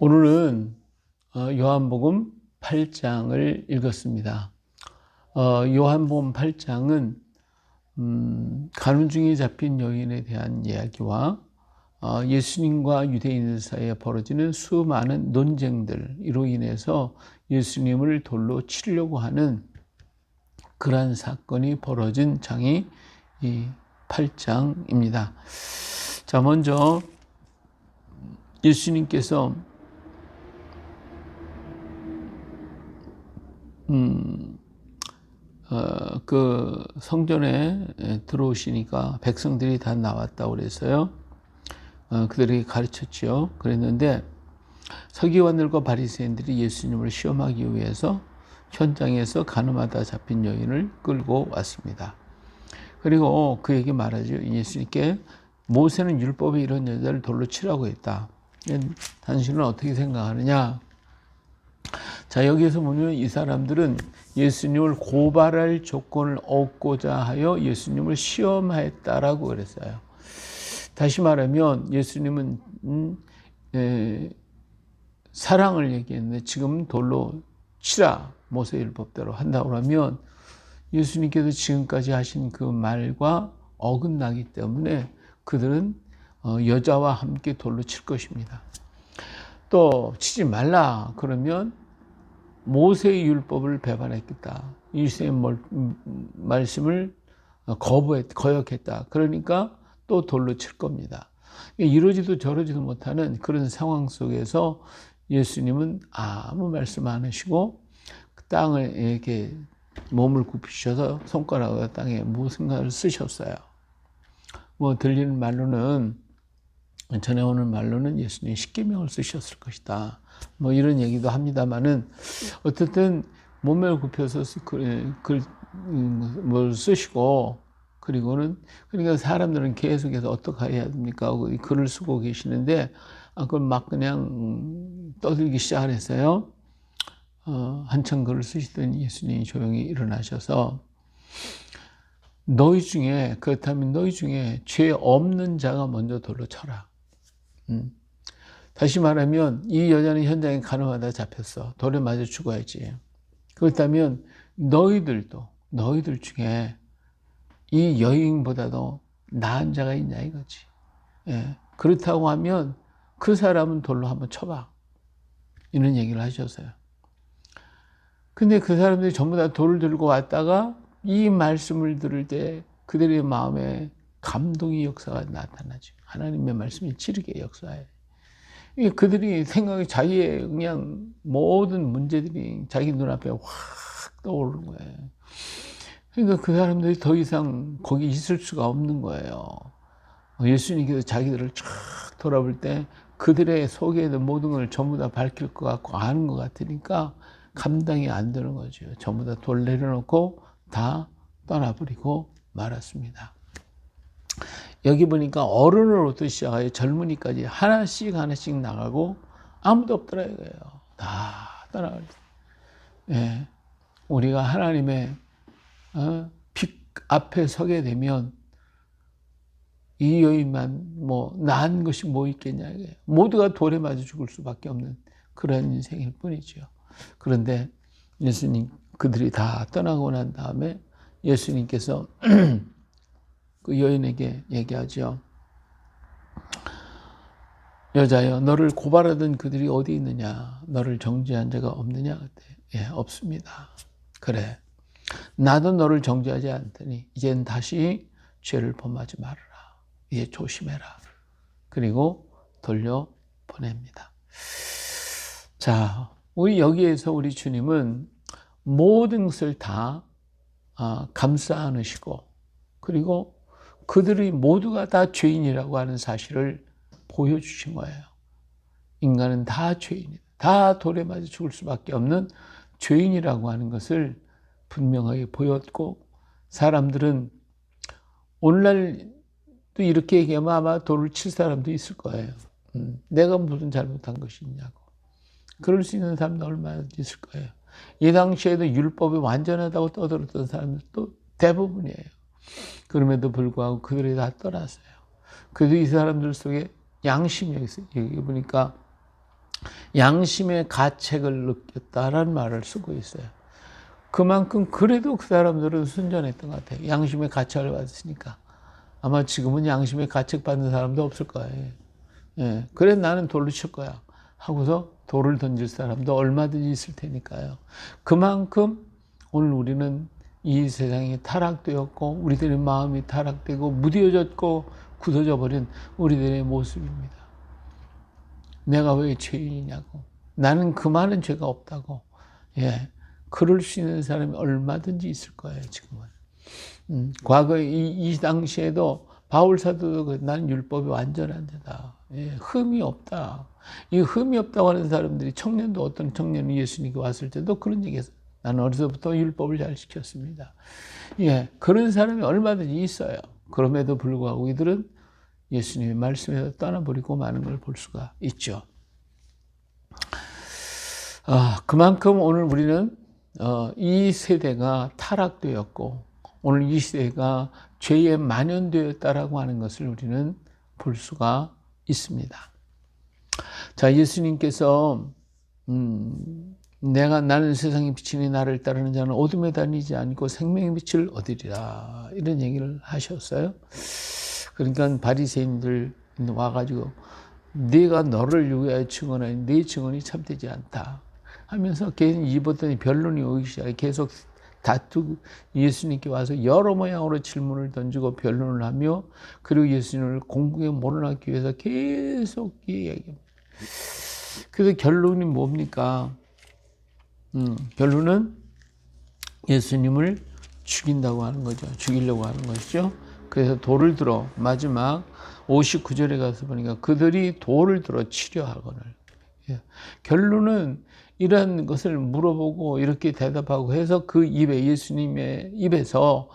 오늘은 요한복음 8장을 읽었습니다. 요한복음 8장은 가늠중에 잡힌 여인에 대한 이야기와 예수님과 유대인들 사이에 벌어지는 수많은 논쟁들로 인해서 예수님을 돌로 치려고 하는 그러한 사건이 벌어진 장이 이 8장입니다. 자, 먼저 예수님께서 그 성전에 들어오시니까 백성들이 다 나왔다고 그래서요. 그들에게 가르쳤죠. 그랬는데 서기관들과 바리새인들이 예수님을 시험하기 위해서 현장에서 가늠하다 잡힌 여인을 끌고 왔습니다. 그리고 그에게 말하죠. 예수님께 모세는 율법에 이런 여자를 돌로 치라고 했다. 당신은 어떻게 생각하느냐? 자, 여기에서 보면 이 사람들은 예수님을 고발할 조건을 얻고자 하여 예수님을 시험했다라고 그랬어요. 다시 말하면 예수님은 사랑을 얘기했는데 지금 돌로 치라, 모세율법대로 한다고 하면 예수님께서 지금까지 하신 그 말과 어긋나기 때문에 그들은 여자와 함께 돌로 칠 것입니다. 또 치지 말라 그러면 모세의 율법을 배반했겠다. 예수의 말씀을 거역했다. 그러니까 또 돌로 칠 겁니다. 이러지도 저러지도 못하는 그런 상황 속에서 예수님은 아무 말씀 안 하시고 땅을 이렇게 몸을 굽히셔서 손가락으로 땅에 무슨가를 쓰셨어요. 들리는 말로는 전해오는 말로는 예수님이 십계명을 쓰셨을 것이다. 이런 얘기도 합니다만은 어쨌든 몸을 굽혀서 뭘 쓰시고 그러니까 사람들은 계속해서 어떻게 해야 됩니까? 글을 쓰고 계시는데 그걸 막 그냥 떠들기 시작을 했어요. 한참 글을 쓰시던 예수님이 조용히 일어나셔서 그렇다면 너희 중에 죄 없는 자가 먼저 돌로 쳐라. 다시 말하면 이 여자는 현장에 가늠하다 잡혔어. 돌에 맞아 죽어야지. 그렇다면 너희들 중에 이 여인보다도 나은 자가 있냐 이거지. 예. 그렇다고 하면 그 사람은 돌로 한번 쳐봐. 이런 얘기를 하셨어요. 근데 그 사람들이 전부 다 돌을 들고 왔다가 이 말씀을 들을 때 그들의 마음에 감동의 역사가 나타나죠. 하나님의 말씀이 찌르게 역사해. 그들이 생각이 자기의 그냥 모든 문제들이 자기 눈앞에 확 떠오르는 거예요. 그러니까 그 사람들이 더 이상 거기 있을 수가 없는 거예요. 예수님께서 자기들을 쫙 돌아볼 때 그들의 속에 있는 모든 걸 전부 다 밝힐 것 같고 아는 것 같으니까 감당이 안 되는 거죠. 전부 다 돌 내려놓고 다 떠나버리고 말았습니다. 여기 보니까 어른으로부터 시작하여 젊은이까지 하나씩 나가고 아무도 없더라 이거예요. 다 떠나버렸어요. 예. 우리가 하나님의 빛 앞에 서게 되면 이 여인만 나은 것이 뭐 있겠냐 이거예요. 모두가 돌에 맞아 죽을 수밖에 없는 그런 인생일 뿐이죠. 그런데 예수님 그들이 다 떠나고 난 다음에 예수님께서 그 여인에게 얘기하죠. 여자여, 너를 고발하던 그들이 어디 있느냐? 너를 정죄한 자가 없느냐? 예, 없습니다. 그래. 나도 너를 정죄하지 않더니 이젠 다시 죄를 범하지 말아라. 이제 조심해라. 그리고 돌려보냅니다. 자, 우리 여기에서 우리 주님은 모든 것을 다 감싸 안으시고 그리고 그들이 모두가 다 죄인이라고 하는 사실을 보여주신 거예요. 인간은 다 죄인이다. 다 돌에 맞아 죽을 수밖에 없는 죄인이라고 하는 것을 분명하게 보였고 사람들은 오늘날도 이렇게 얘기하면 아마 돌을 칠 사람도 있을 거예요. 내가 무슨 잘못한 것이 있냐고. 그럴 수 있는 사람도 얼마나 있을 거예요. 이 당시에도 율법이 완전하다고 떠들었던 사람들도 대부분이에요. 그럼에도 불구하고 그들이 다 떠났어요. 그래도 이 사람들 속에 양심이 있어요. 여기 보니까 양심의 가책을 느꼈다라는 말을 쓰고 있어요. 그만큼 그래도 그 사람들은 순전했던 것 같아요. 양심의 가책을 받았으니까. 아마 지금은 양심의 가책 받는 사람도 없을 거예요. 예, 그래 나는 돌로 칠 거야 하고서 돌을 던질 사람도 얼마든지 있을 테니까요. 그만큼 오늘 우리는 이 세상이 타락되었고 우리들의 마음이 타락되고 무뎌졌고 굳어져 버린 우리들의 모습입니다. 내가 왜 죄인이냐고, 나는 그 많은 죄가 없다고. 예, 그럴 수 있는 사람이 얼마든지 있을 거예요. 지금은 과거에 이 당시에도 바울 사도도 나는 율법이 완전한 자다. 예, 흠이 없다. 이 흠이 없다고 하는 사람들이, 청년도, 어떤 청년이 예수님께 왔을 때도 그런 얘기했어요. 나는 어려서부터 율법을 잘 지켰습니다. 예, 그런 사람이 얼마든지 있어요. 그럼에도 불구하고 이들은 예수님의 말씀에서 떠나버리고 마는 걸 볼 수가 있죠. 그만큼 오늘 우리는 이 세대가 타락되었고 오늘 이 세대가 죄에 만연되었다라고 하는 것을 우리는 볼 수가 있습니다. 자, 예수님께서 나는 세상의 빛이니 나를 따르는 자는 어둠에 다니지 않고 생명의 빛을 얻으리라, 이런 얘기를 하셨어요. 그러니까 바리새인들 와가지고 네가 너를 위하여 증언하니 네 증언이 참되지 않다 하면서 계속 입었더니 변론이 오기 시작해. 계속 다투고 예수님께 와서 여러 모양으로 질문을 던지고 변론을 하며, 그리고 예수님을 공국에 몰아넣기 위해서 계속 얘기합니다. 그래서 결론이 뭡니까? 결론은 예수님을 죽인다고 하는 거죠. 죽이려고 하는 것이죠. 그래서 돌을 들어, 마지막 59절에 가서 보니까 그들이 돌을 들어 치려 하거늘. 결론은 이런 것을 물어보고 이렇게 대답하고 해서 그 입에, 예수님의 입에서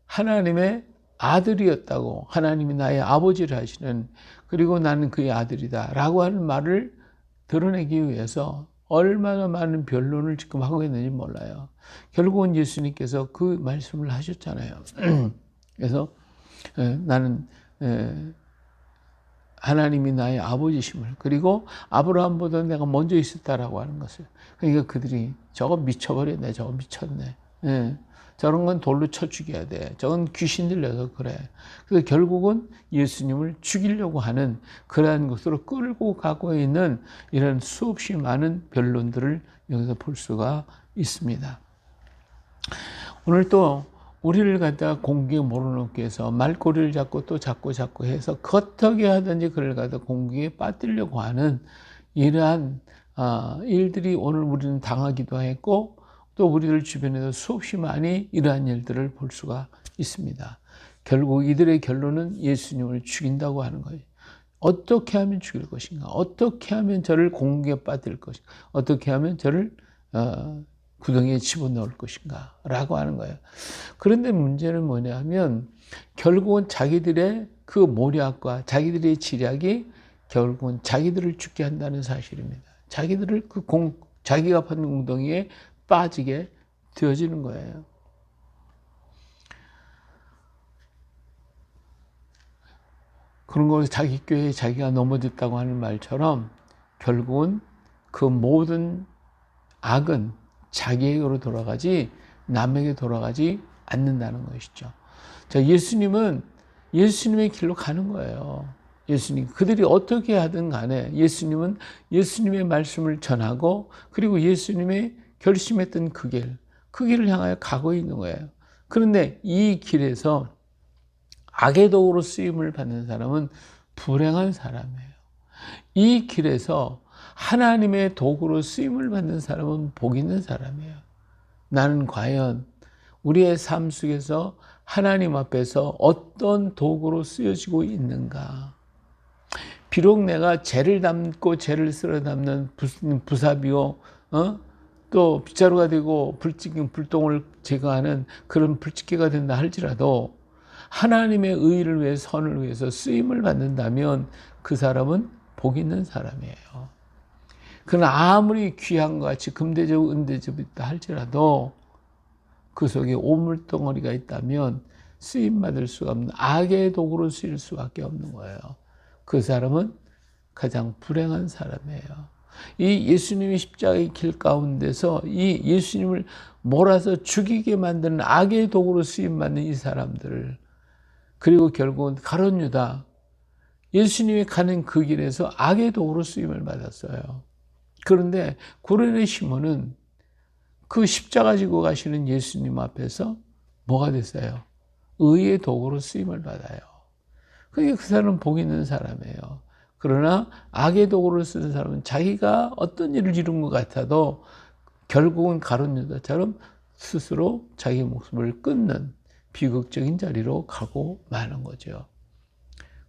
하나님의 아들이었다고, 하나님이 나의 아버지를 하시는, 그리고 나는 그의 아들이다 라고 하는 말을 드러내기 위해서 얼마나 많은 변론을 지금 하고 있는지 몰라요. 결국은 예수님께서 그 말씀을 하셨잖아요. 그래서 나는 하나님이 나의 아버지심을, 그리고 아브라함보다 내가 먼저 있었다라고 하는 것을. 그러니까 그들이 저거 미쳐버렸네, 저거 미쳤네, 저런 건 돌로 쳐 죽여야 돼, 저건 귀신 들려서 그래. 그래서 결국은 예수님을 죽이려고 하는 그러한 것으로 끌고 가고 있는 이런 수없이 많은 변론들을 여기서 볼 수가 있습니다. 오늘 또 우리를 갖다가 공기에 몰아넣기 위해서 말꼬리를 잡고 또 잡고 해서 어떻게 하든지 그를 갖다가 공기에 빠뜨리려고 하는 이러한 일들이 오늘 우리는 당하기도 했고, 또 우리들 주변에도 수없이 많이 이러한 일들을 볼 수가 있습니다. 결국 이들의 결론은 예수님을 죽인다고 하는 거예요. 어떻게 하면 죽일 것인가? 어떻게 하면 저를 공기에 빠뜨릴 것인가? 어떻게 하면 저를 구덩이에 집어넣을 것인가 라고 하는 거예요. 그런데 문제는 뭐냐면 결국은 자기들의 그 모략과 자기들의 지략이 결국은 자기들을 죽게 한다는 사실입니다. 자기들을 자기가 받는 웅덩이에 빠지게 되어지는 거예요. 그런 걸 자기 꾀에 자기가 넘어졌다고 하는 말처럼 결국은 그 모든 악은 자기에게로 돌아가지 남에게 돌아가지 않는다는 것이죠. 자, 예수님은 예수님의 길로 가는 거예요. 예수님, 그들이 어떻게 하든 간에 예수님은 예수님의 말씀을 전하고, 그리고 예수님의 결심했던 그 길을 향하여 가고 있는 거예요. 그런데 이 길에서 악의 도구로 쓰임을 받는 사람은 불행한 사람이에요. 이 길에서 하나님의 도구로 쓰임을 받는 사람은 복 있는 사람이에요. 나는 과연 우리의 삶 속에서 하나님 앞에서 어떤 도구로 쓰여지고 있는가? 비록 내가 죄를 담고 죄를 쓸어 담는 부사비오, 또 빗자루가 되고 불똥을 제거하는 그런 불집게가 된다 할지라도 하나님의 의를 위해, 선을 위해서 쓰임을 받는다면 그 사람은 복 있는 사람이에요. 그러나 아무리 귀한 것 같이 금대접, 은대접이 있다 할지라도 그 속에 오물덩어리가 있다면 쓰임받을 수가 없는 악의 도구로 쓰일 수밖에 없는 거예요. 그 사람은 가장 불행한 사람이에요. 이 예수님의 십자가의 길 가운데서 이 예수님을 몰아서 죽이게 만드는 악의 도구로 쓰임받는 이 사람들을, 그리고 결국은 가룟 유다, 예수님이 가는 그 길에서 악의 도구로 쓰임을 받았어요. 그런데 고레네 시몬은 그 십자가 지고 가시는 예수님 앞에서 뭐가 됐어요? 의의 도구로 쓰임을 받아요. 그러니까 그 사람은 복 있는 사람이에요. 그러나 악의 도구를 쓰는 사람은 자기가 어떤 일을 이룬 것 같아도 결국은 가룟 유다처럼 스스로 자기 목숨을 끊는 비극적인 자리로 가고 마는 거죠.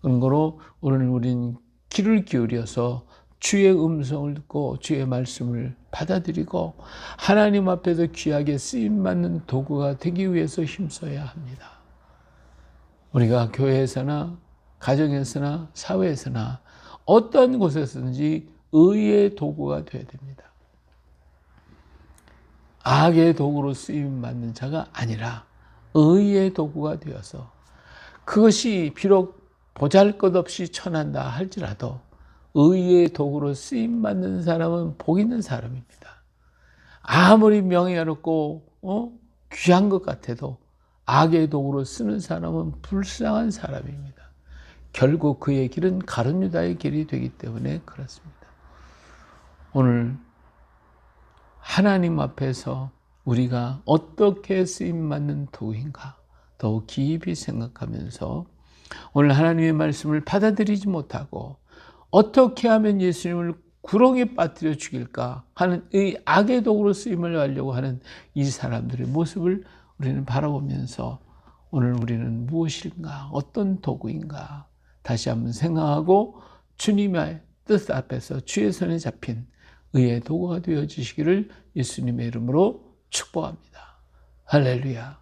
그런 거로 오늘 우리는 귀를 기울여서 주의 음성을 듣고 주의 말씀을 받아들이고 하나님 앞에서 귀하게 쓰임받는 도구가 되기 위해서 힘써야 합니다. 우리가 교회에서나 가정에서나 사회에서나 어떤 곳에서든지 의의 도구가 되어야 됩니다. 악의 도구로 쓰임받는 자가 아니라 의의 도구가 되어서, 그것이 비록 보잘것없이 천한다 할지라도 의의 도구로 쓰임받는 사람은 복 있는 사람입니다. 아무리 명예롭고 귀한 것 같아도 악의 도구로 쓰는 사람은 불쌍한 사람입니다. 결국 그의 길은 가룟 유다의 길이 되기 때문에 그렇습니다. 오늘 하나님 앞에서 우리가 어떻게 쓰임받는 도구인가 더욱 깊이 생각하면서 오늘 하나님의 말씀을 받아들이지 못하고 어떻게 하면 예수님을 구렁에 빠뜨려 죽일까 하는 이 악의 도구로 쓰임을 하려고 하는 이 사람들의 모습을 우리는 바라보면서 오늘 우리는 무엇인가, 어떤 도구인가 다시 한번 생각하고 주님의 뜻 앞에서 주의 손에 잡힌 의의 도구가 되어주시기를 예수님의 이름으로 축복합니다. 할렐루야.